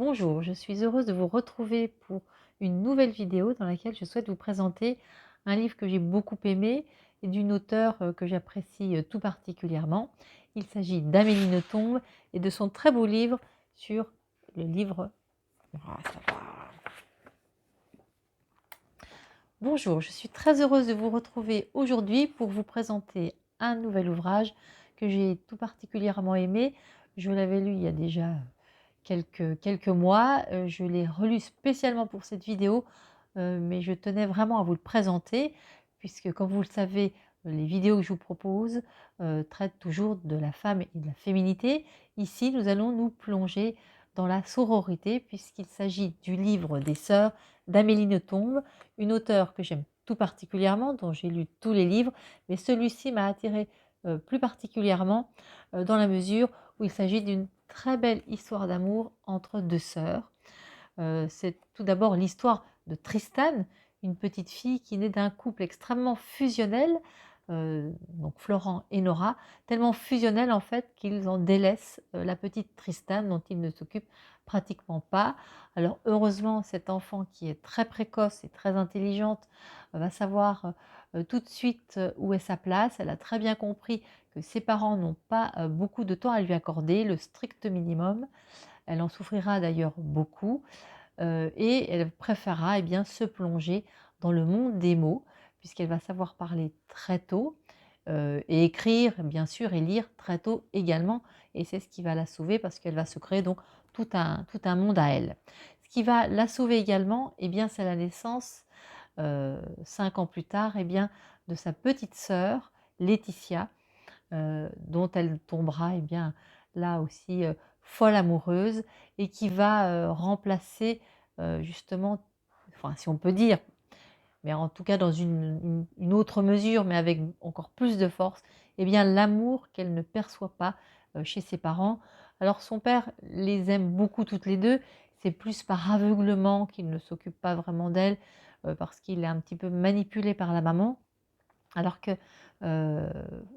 Bonjour, je suis heureuse de vous retrouver pour une nouvelle vidéo dans laquelle je souhaite vous présenter un livre que j'ai beaucoup aimé et d'une auteure que j'apprécie tout particulièrement. Il s'agit d'Amélie Nothomb et de son très beau livre sur le livre. Ah, ça va. Bonjour, je suis très heureuse de vous retrouver aujourd'hui pour vous présenter un nouvel ouvrage que j'ai tout particulièrement aimé. Je l'avais lu il y a déjà quelques mois. Je l'ai relu spécialement pour cette vidéo, mais je tenais vraiment à vous le présenter puisque comme vous le savez, les vidéos que je vous propose, traitent toujours de la femme et de la féminité. Ici, nous allons nous plonger dans la sororité puisqu'il s'agit du livre des sœurs d'Amélie Nothomb, une auteure que j'aime tout particulièrement, dont j'ai lu tous les livres, mais celui-ci m'a attirée, plus particulièrement, dans la mesure où il s'agit d'une très belle histoire d'amour entre 2 sœurs. C'est tout d'abord l'histoire de Tristan, une petite fille qui naît d'un couple extrêmement fusionnel, donc Florent et Nora, tellement fusionnel en fait qu'ils en délaissent, la petite Tristan dont ils ne s'occupent pratiquement pas. Alors heureusement, cette enfant qui est très précoce et très intelligente, va savoir, tout de suite, où est sa place. Elle a très bien compris que ses parents n'ont pas, beaucoup de temps à lui accorder, le strict minimum. Elle en souffrira d'ailleurs beaucoup, et elle préférera eh bien, se plonger dans le monde des mots, puisqu'elle va savoir parler très tôt, et écrire bien sûr et lire très tôt également. Et c'est ce qui va la sauver parce qu'elle va se créer donc tout un monde à elle. Ce qui va la sauver également, eh bien, c'est la naissance, 5 ans plus tard, eh bien, de sa petite sœur Laetitia, dont elle tombera, eh bien, là aussi, folle amoureuse et qui va, remplacer, justement, enfin, si on peut dire, mais en tout cas dans une autre mesure, mais avec encore plus de force, eh bien, l'amour qu'elle ne perçoit pas, chez ses parents. Alors son père les aime beaucoup toutes les 2, c'est plus par aveuglement qu'il ne s'occupe pas vraiment d'elles, parce qu'il est un petit peu manipulé par la maman. Alors que, heu,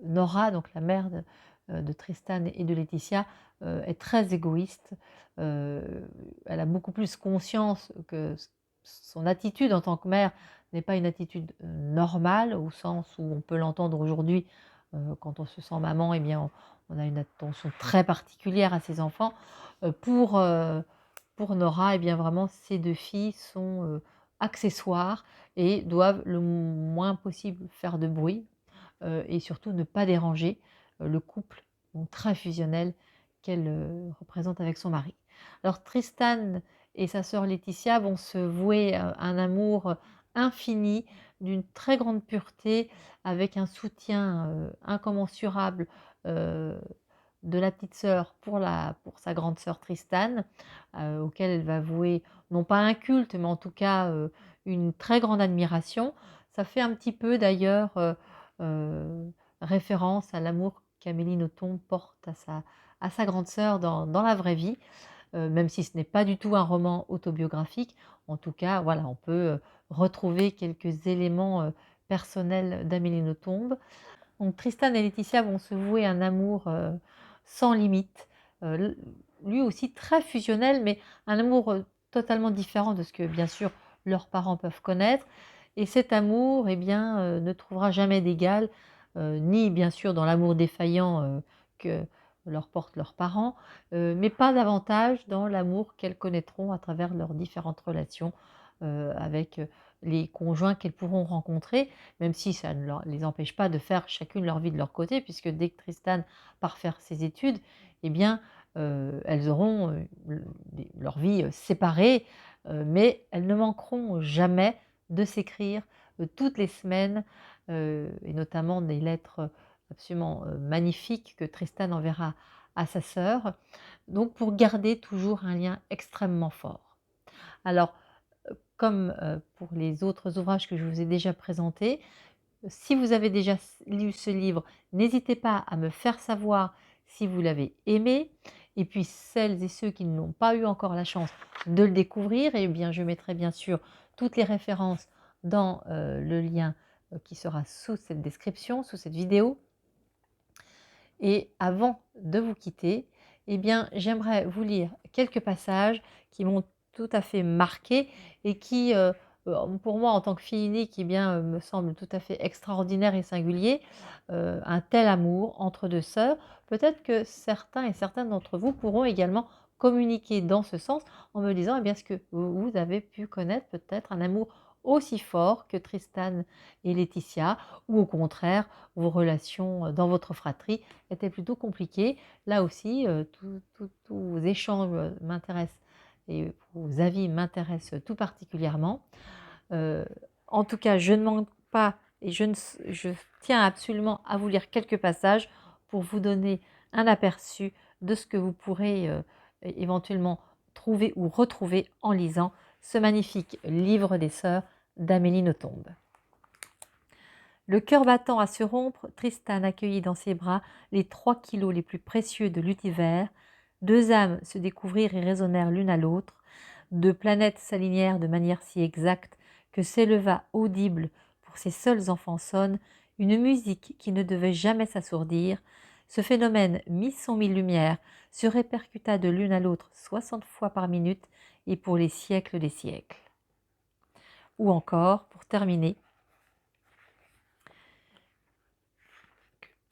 Nora, donc la mère de Tristan et de Laetitia, est très égoïste. Elle a beaucoup plus conscience que son attitude en tant que mère n'est pas une attitude, normale, au sens où on peut l'entendre aujourd'hui, quand on se sent maman, eh bien on a une attention très particulière à ses enfants. Pour Nora, eh bien vraiment ces 2 filles sont, accessoires et doivent le moins possible faire de bruit, et surtout ne pas déranger, le couple donc très fusionnel qu'elle, représente avec son mari. Alors Tristan et sa sœur Laetitia vont se vouer, un amour, infini, d'une très grande pureté, avec un soutien, incommensurable, heu, de la petite sœur pour sa grande sœur Tristan, auquel elle va vouer non pas un culte, mais en tout cas, une très grande admiration. Ça fait un petit peu d'ailleurs, référence à l'amour qu'Amélie Nothomb porte à sa grande sœur dans la vraie vie, même si ce n'est pas du tout un roman autobiographique. En tout cas, voilà, on peut, retrouver quelques éléments, personnels d'Amélie Nothomb. Donc Tristan et Laetitia vont se vouer un amour, sans limite, l lui aussi très fusionnel, mais un amour, totalement différent de ce que, bien sûr, leurs parents peuvent connaître. Et cet amour, eh bien, ne trouvera jamais d'égal, ni bien sûr dans l'amour défaillant, que leur portent leurs parents, mais pas davantage dans l'amour qu'elles connaîtront à travers leurs différentes relations, avec, les conjoints qu'elles pourront rencontrer. Même si ça ne les empêche pas de faire chacune leur vie de leur côté, puisque dès que Tristan part faire ses études, eh bien, elles auront, leur vie, séparée, mais elles ne manqueront jamais de s'écrire, toutes les semaines, et notamment des lettres absolument, magnifiques que Tristan enverra à sa sœur, donc pour garder toujours un lien extrêmement fort. Alors, comme, pour les autres ouvrages que je vous ai déjà présentés, si vous avez déjà lu ce livre, n'hésitez pas à me faire savoir si vous l'avez aimé. Et puis celles et ceux qui n'ont pas eu encore la chance de le découvrir, eh bien je mettrai bien sûr toutes les références dans, le lien, qui sera sous cette description, sous cette vidéo. Et avant de vous quitter, eh bien, j'aimerais vous lire quelques passages qui m'ont tout à fait marquée et qui, pour moi, en tant que fille unique, eh bien, me semblent tout à fait extraordinaires et singuliers. Un tel amour entre 2 sœurs. Peut-être que certains et certaines d'entre vous pourront également communiquer dans ce sens en me disant, eh bien, est-ce que vous avez pu connaître peut-être un amour aussi fort que Tristan et Laetitia, ou au contraire, vos relations dans votre fratrie étaient plutôt compliquées. Là aussi, tous vos échanges m'intéressent et vos avis m'intéressent tout particulièrement. Heu, En tout cas, je ne manque pas et je tiens absolument à vous lire quelques passages pour vous donner un aperçu de ce que vous pourrez, éventuellement trouver ou retrouver en lisant ce magnifique livre des sœurs d'Amélie Nothomb. Le cœur battant à se rompre, Tristan accueillit dans ses bras les 3 kilos les plus précieux de l'univers. 2 âmes se découvrirent et résonnèrent l'une à l'autre. 2 planètes s'alignèrent de manière si exacte que s'éleva audible pour ces seuls enfants sonnes une musique qui ne devait jamais s'assourdir. Ce phénomène mit 100 000 lumières, se répercuta de l'une à l'autre 60 fois par minute et pour les siècles des siècles. Ou encore, pour terminer,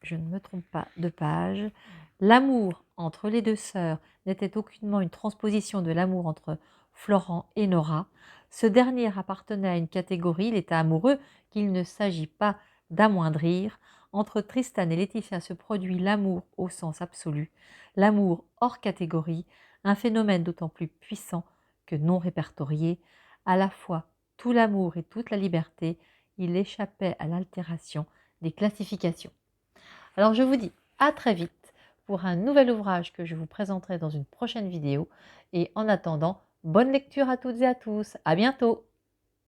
je ne me trompe pas de page, l'amour entre les 2 sœurs n'était aucunement une transposition de l'amour entre Florent et Nora. Ce dernier appartenait à une catégorie, l'état amoureux, qu'il ne s'agit pas d'amoindrir. Entre Tristan et Laetitia se produit l'amour au sens absolu, l'amour hors catégorie, un phénomène d'autant plus puissant que non répertorié. À la fois tout l'amour et toute la liberté, il échappait à l'altération des classifications. Alors je vous dis à très vite pour un nouvel ouvrage que je vous présenterai dans une prochaine vidéo. Et en attendant, bonne lecture à toutes et à tous. À bientôt!